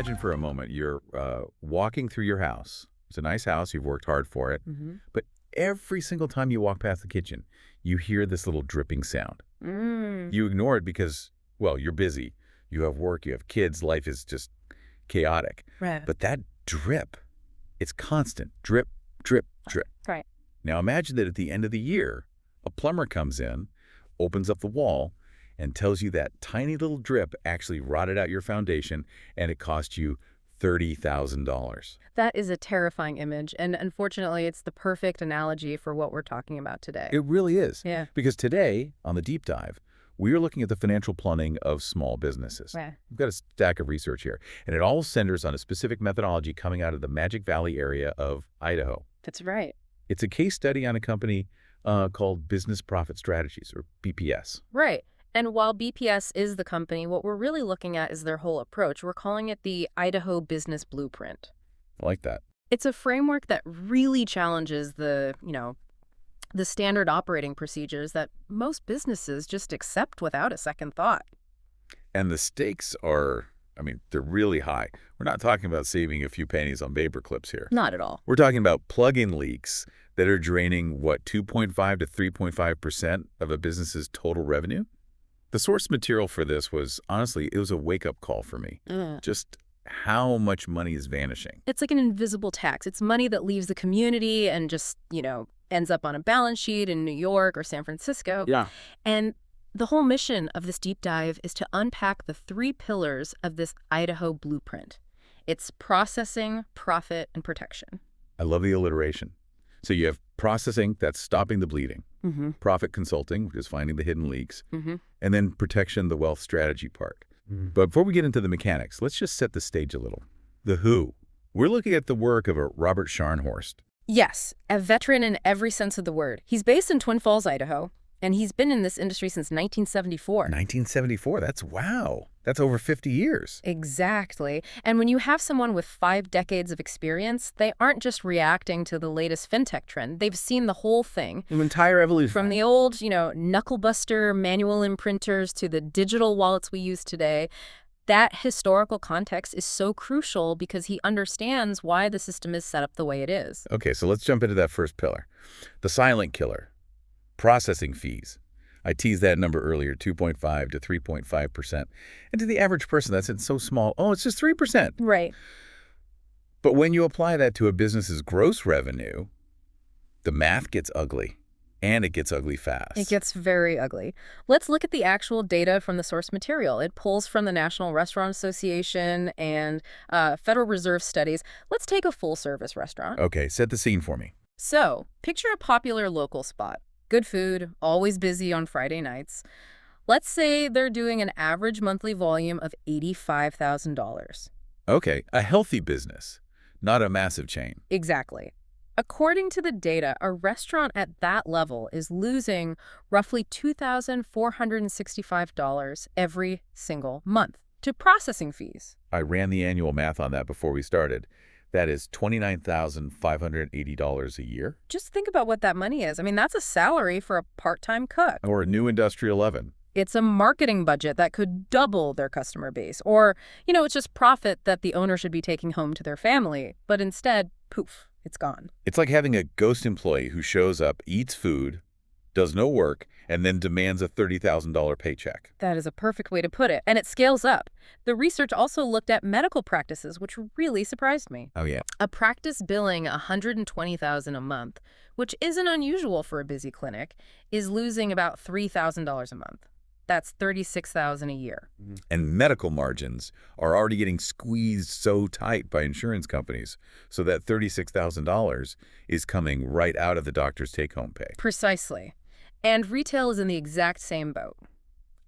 imagine for a moment you're walking through your house. It's a nice house. You've worked hard for it. But every single time you walk past the kitchen, you hear this little dripping sound. You ignore it because, well, you're busy. You have work. You have kids. Life is just chaotic. Right. But that drip, it's constant. Drip, drip, drip. Right. Now imagine that at the end of the year, a plumber comes in, opens up the wall, and tells you that tiny little drip actually rotted out your foundation and it cost you $30,000. That is a terrifying image, and unfortunately, it's the perfect analogy for what we're talking about today. It really is. Yeah. Because today, on the deep dive, we are looking at the financial plumbing of small businesses. Right. We've got a stack of research here, and it all centers on a specific methodology coming out of the Magic Valley area of Idaho. That's right. It's a case study on a company called Business Profit Strategies, or BPS. Right. And while BPS is the company, what we're really looking at is their whole approach. We're calling it the Idaho Business Blueprint. I like that. It's a framework that really challenges the standard operating procedures that most businesses just accept without a second thought. And the stakes are, they're really high. We're not talking about saving a few pennies on paper clips here. Not at all. We're talking about plug-in leaks that are draining, 2.5 to 3.5% of a business's total revenue? The source material for this was, honestly, it was a wake-up call for me. Just how much money is vanishing. It's like an invisible tax. It's money that leaves the community and just, ends up on a balance sheet in New York or San Francisco. Yeah. And the whole mission of this deep dive is to unpack the 3 pillars of this Idaho blueprint. It's processing, profit, and protection. I love the alliteration. So you have processing, that's stopping the bleeding. Profit consulting, which is finding the hidden leaks. And then protection, the wealth strategy part. But before we get into the mechanics, let's just set the stage a little. The who. We're looking at the work of a Robert Scharnhorst. Yes, a veteran in every sense of the word. He's based in Twin Falls, Idaho, and he's been in this industry since 1974. 1974, wow. That's over 50 years. Exactly. And when you have someone with 5 decades of experience, they aren't just reacting to the latest fintech trend. They've seen the whole thing. The entire evolution. From the old, knuckle-buster manual imprinters to the digital wallets we use today. That historical context is so crucial because he understands why the system is set up the way it is. Okay, so let's jump into that first pillar. The silent killer. Processing fees. I teased that number earlier, 2.5 to 3.5%. And to the average person, that's so small. Oh, it's just 3%. Right. But when you apply that to a business's gross revenue, the math gets ugly. And it gets ugly fast. It gets very ugly. Let's look at the actual data from the source material. It pulls from the National Restaurant Association and Federal Reserve studies. Let's take a full-service restaurant. Okay, set the scene for me. So, picture a popular local spot. Good food, always busy on Friday nights. Let's say they're doing an average monthly volume of $85,000. Okay, a healthy business, not a massive chain. Exactly. According to the data, a restaurant at that level is losing roughly $2,465 every single month to processing fees. I ran the annual math on that before we started. That is $29,580 a year. Just think about what that money is. That's a salary for a part-time cook. Or a new industrial oven. It's a marketing budget that could double their customer base. Or, it's just profit that the owner should be taking home to their family. But instead, poof. It's gone. It's like having a ghost employee who shows up, eats food, does no work, and then demands a $30,000 paycheck. That is a perfect way to put it. And it scales up. The research also looked at medical practices, which really surprised me. Oh, yeah. A practice billing $120,000 a month, which isn't unusual for a busy clinic, is losing about $3,000 a month. That's $36,000 a year. And medical margins are already getting squeezed so tight by insurance companies, so that $36,000 is coming right out of the doctor's take-home pay. Precisely. And retail is in the exact same boat.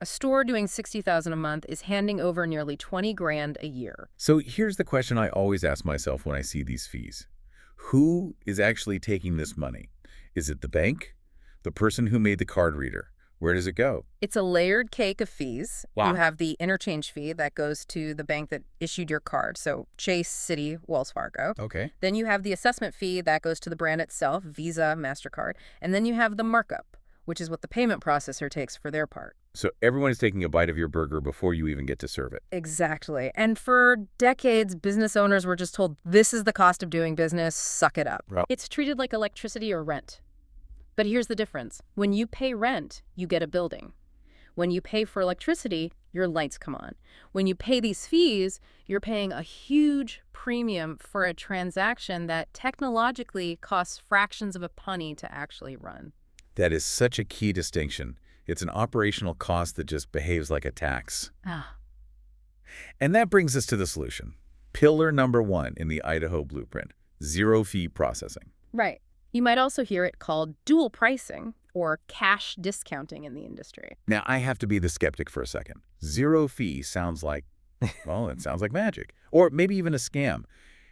A store doing $60,000 a month is handing over nearly $20,000 a year. So here's the question I always ask myself when I see these fees. Who is actually taking this money? Is it the bank? The person who made the card reader? Where does it go? It's a layered cake of fees. Wow. You have the interchange fee that goes to the bank that issued your card, so Chase, Citi, Wells Fargo. Okay. Then you have the assessment fee that goes to the brand itself, Visa, MasterCard. And then you have the markup, which is what the payment processor takes for their part. So everyone is taking a bite of your burger before you even get to serve it. Exactly. And for decades, business owners were just told, this is the cost of doing business, suck it up. Right. It's treated like electricity or rent. But here's the difference. When you pay rent, you get a building. When you pay for electricity, your lights come on. When you pay these fees, you're paying a huge premium for a transaction that technologically costs fractions of a penny to actually run. That is such a key distinction. It's an operational cost that just behaves like a tax. Ah. And that brings us to the solution. Pillar number 1 in the Idaho blueprint, zero-fee processing. Right. You might also hear it called dual pricing or cash discounting in the industry. Now, I have to be the skeptic for a second. Zero fee sounds like, well, it sounds like magic. Or maybe even a scam.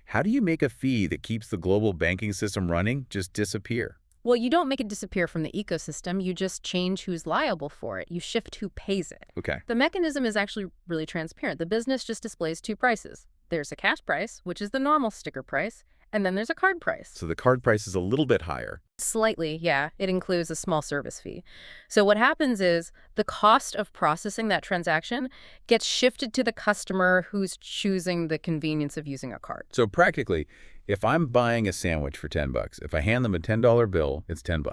How do you make a fee that keeps the global banking system running just disappear? Well, you don't make it disappear from the ecosystem. You just change who's liable for it. You shift who pays it. Okay. The mechanism is actually really transparent. The business just displays two prices. There's a cash price, which is the normal sticker price, and then there's a card price. So the card price is a little bit higher. Slightly, yeah. It includes a small service fee. So what happens is the cost of processing that transaction gets shifted to the customer who's choosing the convenience of using a card. So practically, if I'm buying a sandwich for $10, if I hand them a $10 bill, it's $10.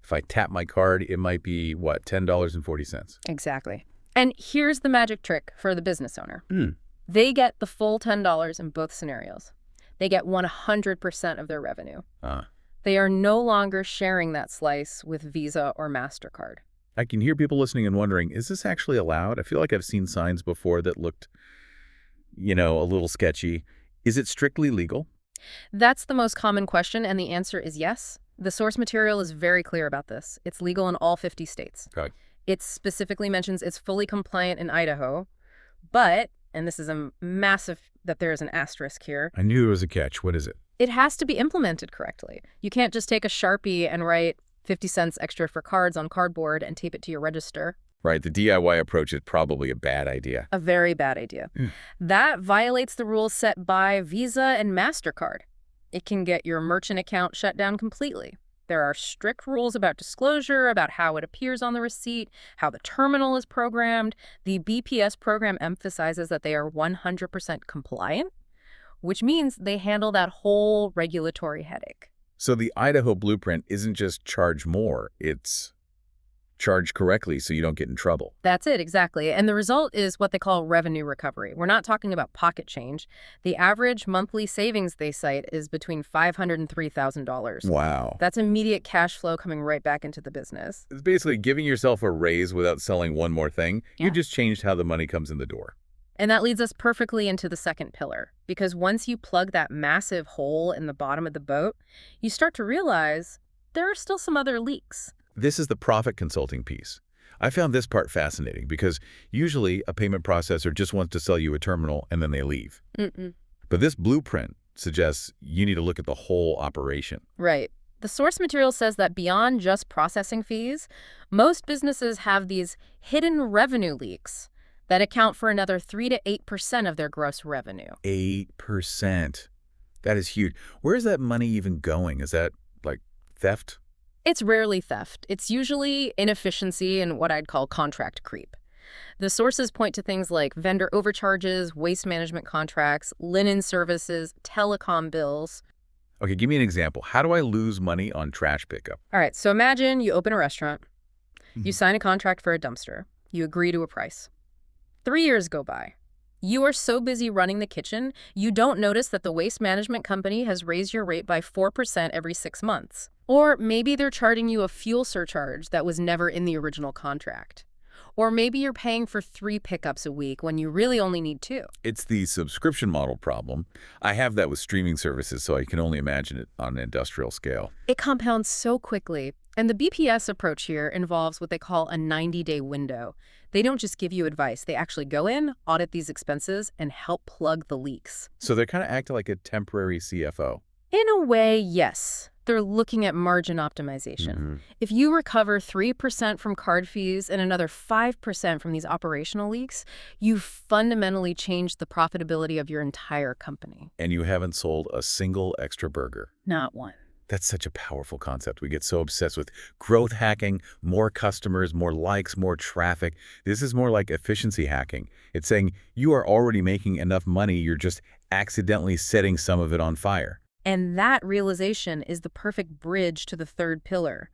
If I tap my card, it might be, what, $10.40? Exactly. And here's the magic trick for the business owner. Mm. They get the full $10 in both scenarios. They get 100% of their revenue. They are no longer sharing that slice with Visa or MasterCard. I can hear people listening and wondering, is this actually allowed? I feel like I've seen signs before that looked, a little sketchy. Is it strictly legal? That's the most common question, and the answer is yes. The source material is very clear about this. It's legal in all 50 states. Okay. It specifically mentions it's fully compliant in Idaho, but, and this is a massive, that there is an asterisk here. I knew there was a catch. What is it? It has to be implemented correctly. You can't just take a Sharpie and write 50 cents extra for cards on cardboard and tape it to your register. Right, the DIY approach is probably a bad idea. A very bad idea. That violates the rules set by Visa and MasterCard. It can get your merchant account shut down completely. There are strict rules about disclosure, about how it appears on the receipt, how the terminal is programmed. The BPS program emphasizes that they are 100% compliant, which means they handle that whole regulatory headache. So the Idaho blueprint isn't just charge more, it's charge correctly so you don't get in trouble. That's it, exactly. And the result is what they call revenue recovery. We're not talking about pocket change. The average monthly savings they cite is between $500 and $3,000. Wow. That's immediate cash flow coming right back into the business. It's basically giving yourself a raise without selling one more thing. Yeah. You just changed how the money comes in the door. And that leads us perfectly into the second pillar, because once you plug that massive hole in the bottom of the boat, you start to realize there are still some other leaks. This is the profit consulting piece. I found this part fascinating because usually a payment processor just wants to sell you a terminal and then they leave. But this blueprint suggests you need to look at the whole operation. Right. The source material says that beyond just processing fees, most businesses have these hidden revenue leaks that account for another 3 to 8% of their gross revenue. 8%. That is huge. Where is that money even going? Is that like theft? It's rarely theft. It's usually inefficiency and what I'd call contract creep. The sources point to things like vendor overcharges, waste management contracts, linen services, telecom bills. Okay, give me an example. How do I lose money on trash pickup? All right, so imagine you open a restaurant. You sign a contract for a dumpster. You agree to a price. 3 years go by. You are so busy running the kitchen, you don't notice that the waste management company has raised your rate by 4% every 6 months. Or maybe they're charging you a fuel surcharge that was never in the original contract. Or maybe you're paying for 3 pickups a week when you really only need 2. It's the subscription model problem. I have that with streaming services, so I can only imagine it on an industrial scale. It compounds so quickly. And the BPS approach here involves what they call a 90-day window. They don't just give you advice. They actually go in, audit these expenses, and help plug the leaks. So they're kind of acting like a temporary CFO. In a way, yes. They're looking at margin optimization. If you recover 3% from card fees and another 5% from these operational leaks, you've fundamentally changed the profitability of your entire company. And you haven't sold a single extra burger. Not one. That's such a powerful concept. We get so obsessed with growth hacking, more customers, more likes, more traffic. This is more like efficiency hacking. It's saying you are already making enough money, you're just accidentally setting some of it on fire. And that realization is the perfect bridge to the third pillar.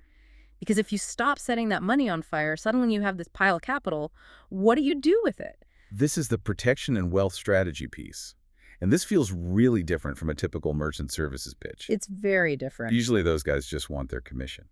Because if you stop setting that money on fire, suddenly you have this pile of capital. What do you do with it? This is the protection and wealth strategy piece. And this feels really different from a typical merchant services pitch. It's very different. Usually those guys just want their commission.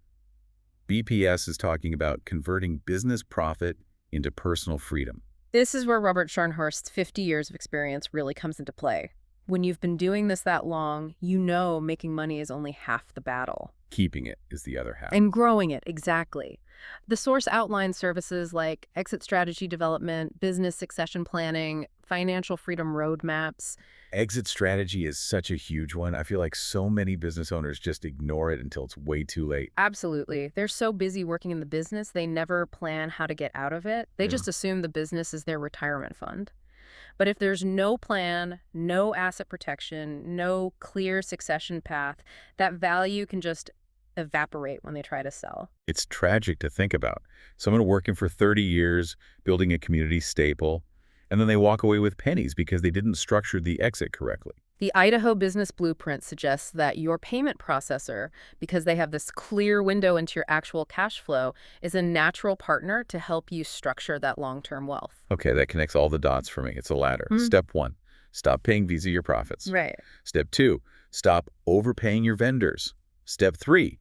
BPS is talking about converting business profit into personal freedom. This is where Robert Scharnhorst's 50 years of experience really comes into play. When you've been doing this that long, you know making money is only half the battle. Keeping it is the other half. And growing it, exactly. The source outlines services like exit strategy development, business succession planning, financial freedom roadmaps. Exit strategy is such a huge one. I feel like so many business owners just ignore it until it's way too late. Absolutely. They're so busy working in the business, they never plan how to get out of it. They just assume the business is their retirement fund. But if there's no plan, no asset protection, no clear succession path, that value can just evaporate when they try to sell. It's tragic to think about. Someone working for 30 years, building a community staple, and then they walk away with pennies because they didn't structure the exit correctly. The Idaho Business Blueprint suggests that your payment processor, because they have this clear window into your actual cash flow, is a natural partner to help you structure that long-term wealth. Okay, that connects all the dots for me. It's a ladder. Step 1, stop paying Visa your profits. Right. Step 2, stop overpaying your vendors. Step 3,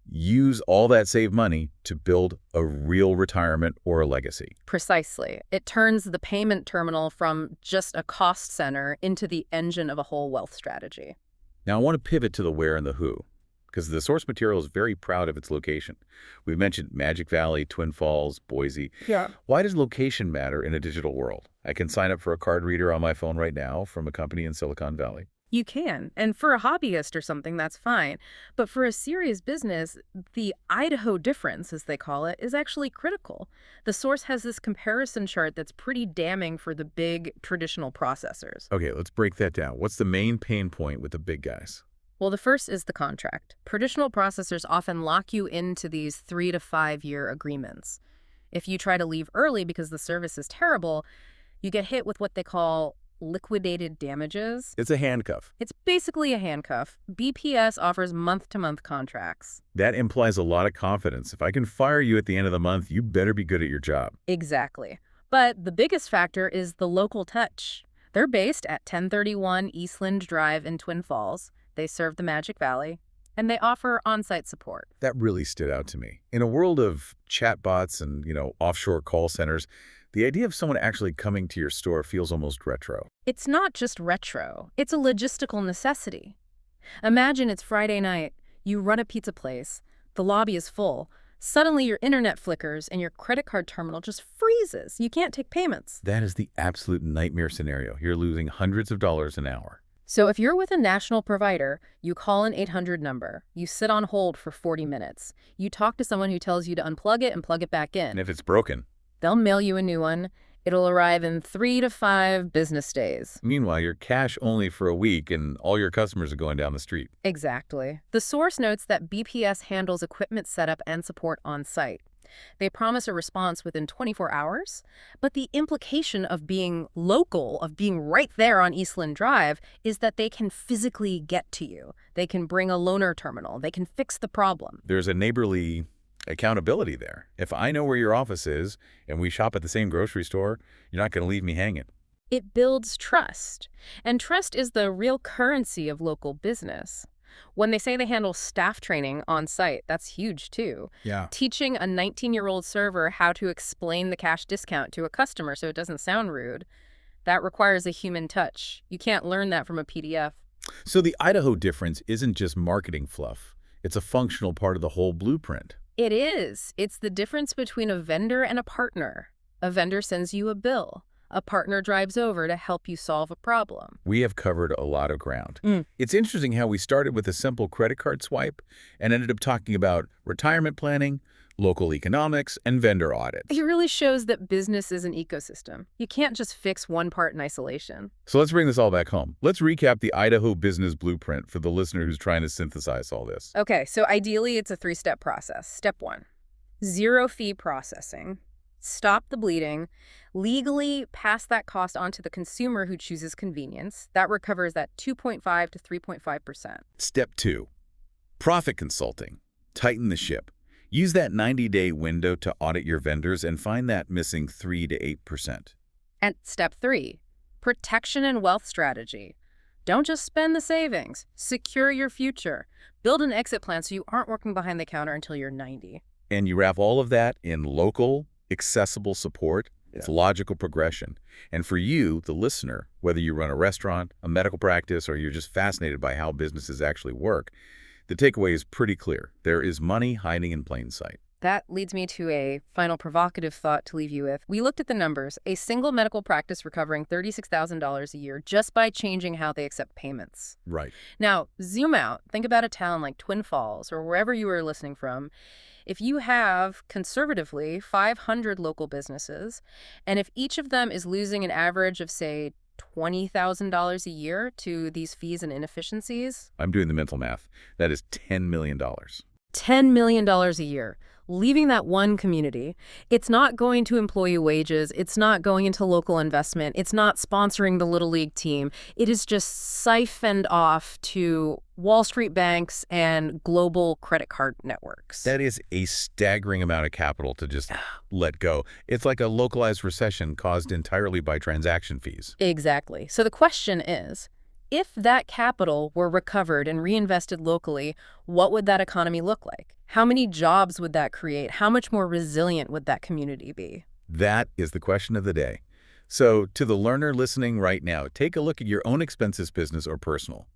use all that saved money to build a real retirement or a legacy. Precisely. It turns the payment terminal from just a cost center into the engine of a whole wealth strategy. Now, I want to pivot to the where and the who, because the source material is very proud of its location. We've mentioned Magic Valley, Twin Falls, Boise. Yeah. Why does location matter in a digital world? I can sign up for a card reader on my phone right now from a company in Silicon Valley. You can. And for a hobbyist or something, that's fine. But for a serious business, the Idaho difference, as they call it, is actually critical. The source has this comparison chart that's pretty damning for the big traditional processors. Okay, let's break that down. What's the main pain point with the big guys? Well, the first is the contract. Traditional processors often lock you into these 3 to 5 year agreements. If you try to leave early because the service is terrible, you get hit with what they call liquidated damages. It's a handcuff. It's basically a handcuff. BPS offers month-to-month contracts. That implies a lot of confidence. If I can fire you at the end of the month, you better be good at your job. Exactly. But the biggest factor is the local touch. They're based at 1031 Eastland Drive in Twin Falls. They serve the Magic Valley, and they offer on-site support. That really stood out to me. In a world of chatbots and, offshore call centers, the idea of someone actually coming to your store feels almost retro. It's not just retro. It's a logistical necessity. Imagine it's Friday night. You run a pizza place. The lobby is full. Suddenly your internet flickers and your credit card terminal just freezes. You can't take payments. That is the absolute nightmare scenario. You're losing hundreds of dollars an hour. So if you're with a national provider, you call an 800 number. You sit on hold for 40 minutes. You talk to someone who tells you to unplug it and plug it back in. And if it's broken? They'll mail you a new one. It'll arrive in 3 to 5 business days. Meanwhile, you're cash only for a week and all your customers are going down the street. Exactly. The source notes that BPS handles equipment setup and support on site. They promise a response within 24 hours, but the implication of being local, of being right there on Eastland Drive, is that they can physically get to you. They can bring a loaner terminal. They can fix the problem. There's a neighborly accountability there. If I know where your office is and we shop at the same grocery store, you're not going to leave me hanging. It builds trust, and trust is the real currency of local business. When they say they handle staff training on site, that's huge too. Yeah. Teaching a 19-year-old server how to explain the cash discount to a customer so it doesn't sound rude, that requires a human touch. You can't learn that from a PDF. So the Idaho difference isn't just marketing fluff. It's a functional part of the whole blueprint. It is. It's the difference between a vendor and a partner. A vendor sends you a bill. A partner drives over to help you solve a problem. We have covered a lot of ground. It's interesting how we started with a simple credit card swipe and ended up talking about retirement planning, local economics, and vendor audits. It really shows that business is an ecosystem. You can't just fix one part in isolation. So let's bring this all back home. Let's recap the Idaho business blueprint for the listener who's trying to synthesize all this. Okay, so ideally it's a 3-step process. Step 1, zero-fee processing. Stop the bleeding. Legally pass that cost on to the consumer who chooses convenience. That recovers that 2.5 to 3.5%. Step 2, profit consulting. Tighten the ship. Use that 90-day window to audit your vendors and find that missing 3 to 8%. And step 3, protection and wealth strategy. Don't just spend the savings. Secure your future. Build an exit plan so you aren't working behind the counter until you're 90. And you wrap all of that in local, accessible support. It's logical progression. And for you, the listener, whether you run a restaurant, a medical practice, or you're just fascinated by how businesses actually work, the takeaway is pretty clear. There is money hiding in plain sight. That leads me to a final provocative thought to leave you with. We looked at the numbers. A single medical practice recovering $36,000 a year just by changing how they accept payments. Right. Now, zoom out. Think about a town like Twin Falls or wherever you are listening from. If you have, conservatively, 500 local businesses, and if each of them is losing an average of, say, $20,000 a year to these fees and inefficiencies. I'm doing the mental math. That is $10 million. $10 million a year. Leaving that one community. It's not going to employee wages. It's not going into local investment. It's not sponsoring the Little League team. It is just siphoned off to Wall Street banks and global credit card networks. That is a staggering amount of capital to just let go. It's like a localized recession caused entirely by transaction fees. Exactly. So the question is, if that capital were recovered and reinvested locally, what would that economy look like? How many jobs would that create? How much more resilient would that community be? That is the question of the day. So to the learner listening right now, take a look at your own expenses, business or personal.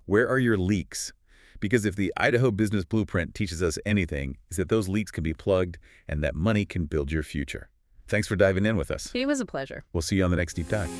Where are your leaks? Because if the Idaho Business Blueprint teaches us anything, is that those leaks can be plugged and that money can build your future. Thanks for diving in with us. It was a pleasure. We'll see you on the next Deep Dive.